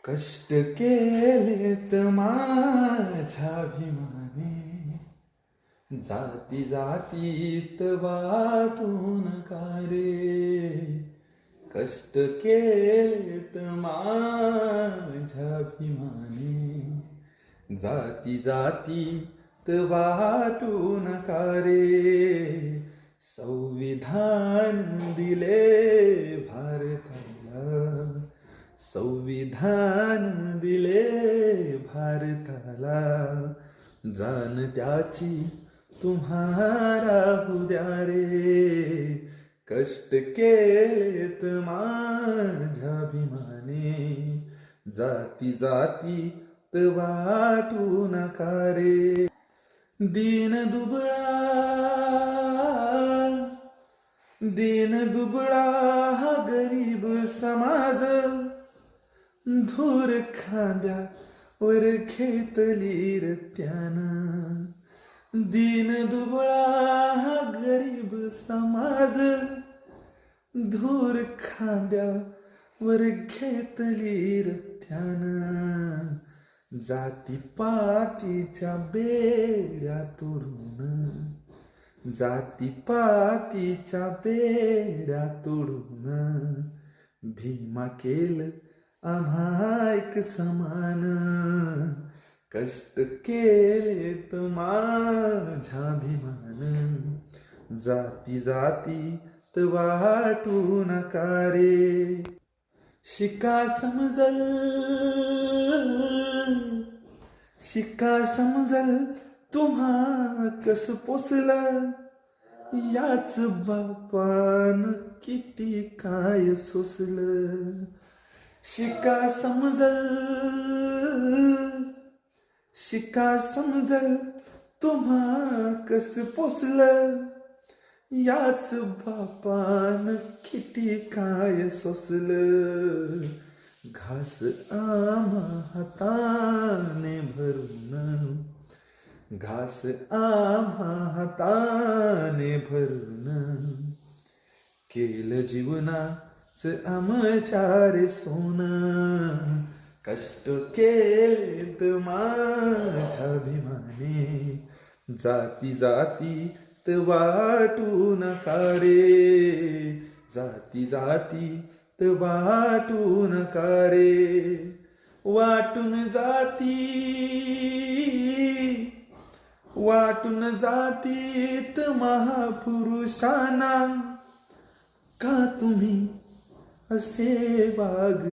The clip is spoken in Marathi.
कष्ट केलेत माझ्याभिमाने, जाती जातीत वाटून का रे. कष्ट केलेत माझ्याभिमाने, जाती जातीत वाटून का रे. संविधान दिले भारताला, संविधान दिले भारताला, जाण त्याची तुम्हाला उद्या रे. कष्ट केलेत माझ्याभिमाने, जाती जातीत वाटू नका रे. दीन दुबळा हा गरीब समाज, धूर खांद्यावर घेतली रत्यानं. दीन दुबळा हा गरीब समाज, धूर खांद्यावर घेतली रत्यानं. जातीपातीच्या बेड्या तोडून, जातीपातीच्या बेड्या तोडून, भीमा केलं आम्हा एक समान. कष्ट केलेत माझ्याभिमान, जाती जातीत वाटू नका रे. शिका समजल तुम्हा कस पोसलं, याच बापान किती काय सोसलं. शिका समजल तुम्हा कस पोसलं, याच बापान किती काय सोसलं. घास आम्हा हाताने भरून, घास आम्हा हाताने भरून, केलं जीवनाच आमच्या रे सोनं. कष्ट केलेत माझ्याभिमाने, जाती जातीत वाटू नका रे. जाती जातीत वाटू नका रे. वाटून जातीत महापुरुषांना, का तुम्ही असे वाग